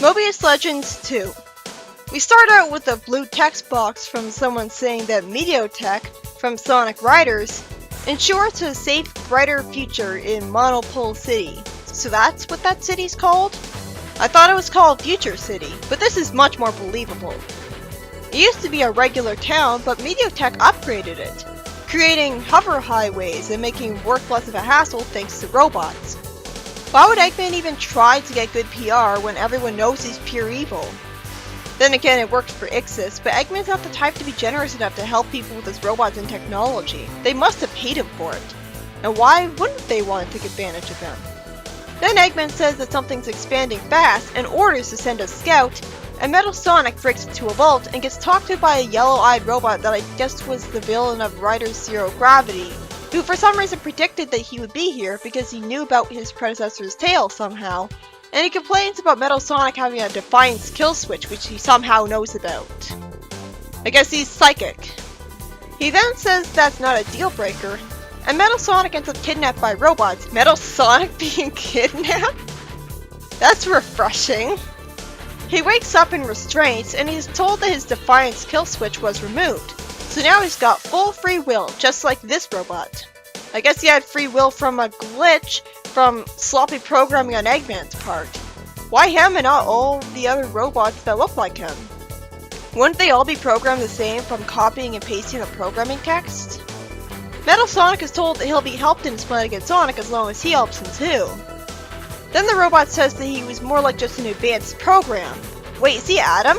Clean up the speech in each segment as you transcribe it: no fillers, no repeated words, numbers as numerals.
Mobius Legends 2. We start out with a blue text box from someone saying that Mediotech from Sonic Riders ensures a safe, brighter future in Monopole City. So that's what that city's called? I thought it was called Future City, but this is much more believable. It used to be a regular town, but Mediotech upgraded it, creating hover highways and making work less of a hassle thanks to robots. Why would Eggman even try to get good PR when everyone knows he's pure evil? Then again, it worked for Ixis, but Eggman's not the type to be generous enough to help people with his robots and technology. They must have paid him for it. And why wouldn't they want to take advantage of him? Then Eggman says that something's expanding fast and orders to send a scout, and Metal Sonic breaks into a vault and gets talked to by a yellow-eyed robot that I guess was the villain of Riders Zero Gravity, who for some reason predicted that he would be here because he knew about his predecessor's tale somehow, and he complains about Metal Sonic having a Defiance kill switch which he somehow knows about. I guess he's psychic. He then says that's not a deal breaker, and Metal Sonic ends up kidnapped by robots. Metal Sonic being kidnapped? That's refreshing. He wakes up in restraints and he's told that his Defiance kill switch was removed. So now he's got full free will, just like this robot. I guess he had free will from a glitch from sloppy programming on Eggman's part. Why him and not all the other robots that look like him? Wouldn't they all be programmed the same from copying and pasting the programming text? Metal Sonic is told that he'll be helped in his fight against Sonic as long as he helps him too. Then the robot says that he was more like just an advanced program. Wait, is he Adam?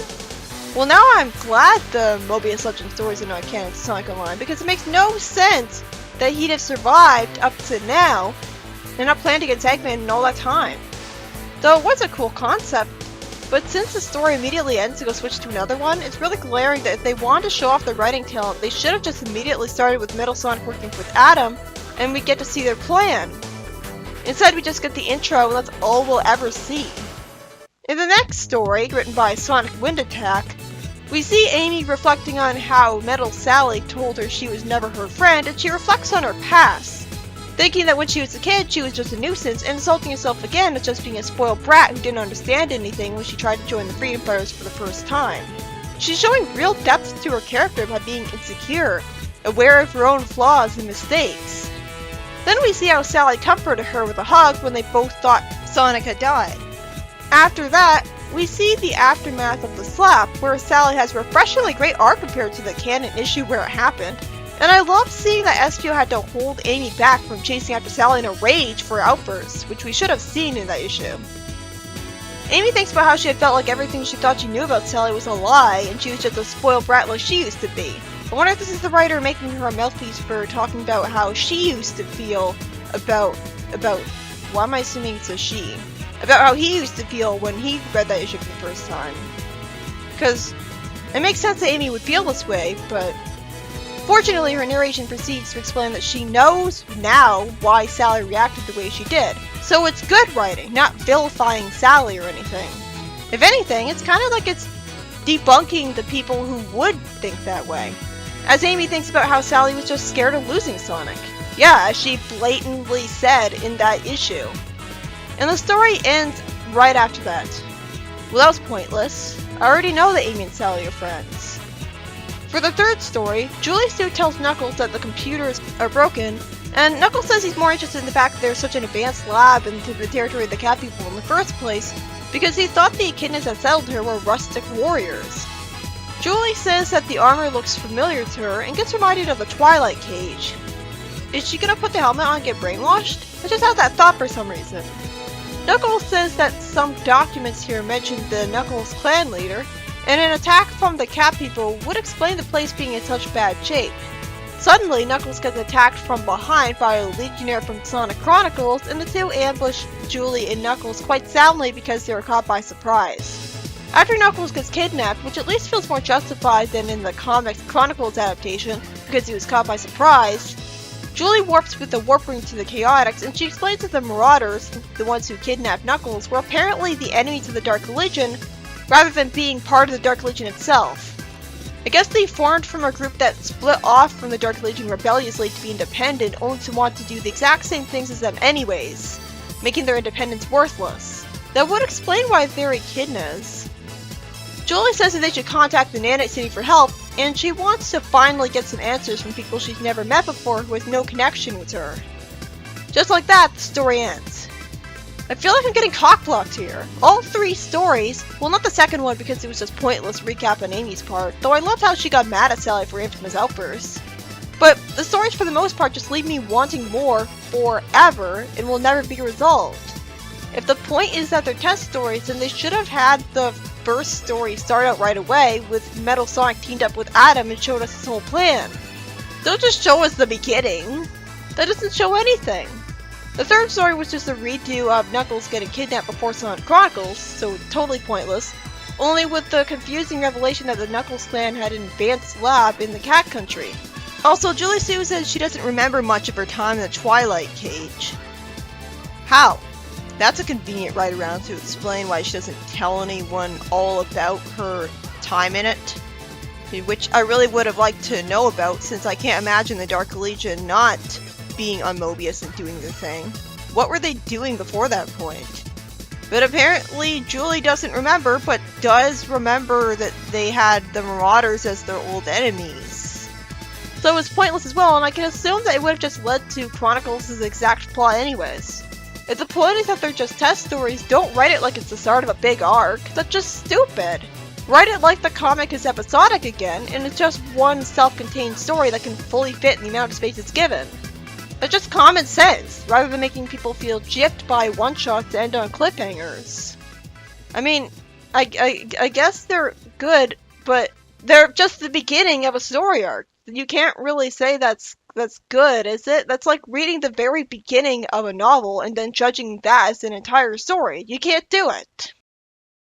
Well, now I'm glad the Mobius Legend stories are not canon to Sonic Online, because it makes no sense that he'd have survived up to now and not planned against Eggman in all that time. Though it was a cool concept, but since the story immediately ends to go switch to another one, it's really glaring that if they wanted to show off their writing talent, they should have just immediately started with Metal Sonic working with Adam, and we get to see their plan. Instead, we just get the intro, and that's all we'll ever see. In the next story, written by Sonic Wind Attack, we see Amy reflecting on how Metal Sally told her she was never her friend, and she reflects on her past, thinking that when she was a kid, she was just a nuisance, and insulting herself again as just being a spoiled brat who didn't understand anything when she tried to join the Freedom Fighters for the first time. She's showing real depth to her character by being insecure, aware of her own flaws and mistakes. Then we see how Sally comforted her with a hug when they both thought Sonic had died. After that, we see the aftermath of the slap, where Sally has refreshingly great art compared to the canon issue where it happened, and I love seeing that SPO had to hold Amy back from chasing after Sally in a rage for outbursts, which we should have seen in that issue. Amy thinks about how she had felt like everything she thought she knew about Sally was a lie, and she was just a spoiled brat like she used to be. I wonder if this is the writer making her a mouthpiece for talking about how she used to feel about why am I assuming it's a she? About how he used to feel when he read that issue for the first time. Because it makes sense that Amy would feel this way, but fortunately her narration proceeds to explain that she knows now why Sally reacted the way she did. So it's good writing, not vilifying Sally or anything. If anything, it's kind of like it's debunking the people who would think that way. As Amy thinks about how Sally was just scared of losing Sonic. Yeah, as she blatantly said in that issue. And the story ends right after that. Well, that was pointless. I already know that Amy and Sally are friends. For the third story, Julie Stu tells Knuckles that the computers are broken, and Knuckles says he's more interested in the fact that there's such an advanced lab into the territory of the Cat People in the first place, because he thought the echidnas that settled here were rustic warriors. Julie says that the armor looks familiar to her and gets reminded of the Twilight Cage. Is she gonna put the helmet on and get brainwashed? I just had that thought for some reason. Knuckles says that some documents here mention the Knuckles clan leader, and an attack from the Cat People would explain the place being in such bad shape. Suddenly, Knuckles gets attacked from behind by a Legionnaire from Sonic Chronicles, and the two ambush Julie and Knuckles quite soundly because they were caught by surprise. After Knuckles gets kidnapped, which at least feels more justified than in the comics Chronicles adaptation because he was caught by surprise, Julie warps with the warp ring to the Chaotix, and she explains that the Marauders, the ones who kidnapped Knuckles, were apparently the enemies of the Dark Legion, rather than being part of the Dark Legion itself. I guess they formed from a group that split off from the Dark Legion rebelliously to be independent, only to want to do the exact same things as them anyways, making their independence worthless. That would explain why they're echidnas. Julie says that they should contact the Nanite City for help, and she wants to finally get some answers from people she's never met before with no connection with her. Just like that, the story ends. I feel like I'm getting cock-blocked here. All 3 stories, well, not the second one because it was just pointless recap on Amy's part, though I loved how she got mad at Sally for infamous outbursts. But the stories for the most part just leave me wanting more forever and will never be resolved. If the point is that they're test stories, then they should have had the first story start out right away with Metal Sonic teamed up with Adam and showed us his whole plan. Don't just show us the beginning. That doesn't show anything. The third story was just a redo of Knuckles getting kidnapped before Sonic Chronicles, so totally pointless, only with the confusing revelation that the Knuckles clan had an advanced lab in the Cat Country. Also, Julie Sue says she doesn't remember much of her time in the Twilight Cage. How? That's a convenient write around to explain why she doesn't tell anyone all about her time in it, which I really would have liked to know about since I can't imagine the Dark Legion not being on Mobius and doing their thing. What were they doing before that point? But apparently Julie doesn't remember, but does remember that they had the Marauders as their old enemies. So it was pointless as well, and I can assume that it would have just led to Chronicles' exact plot anyways. If the point is that they're just test stories, don't write it like it's the start of a big arc. That's just stupid. Write it like the comic is episodic again, and it's just one self-contained story that can fully fit in the amount of space it's given. It's just common sense, rather than making people feel gypped by one-shots to end on cliffhangers. I mean, I guess they're good, but they're just the beginning of a story arc. You can't really say that's good, is it? That's like reading the very beginning of a novel and then judging that as an entire story. You can't do it.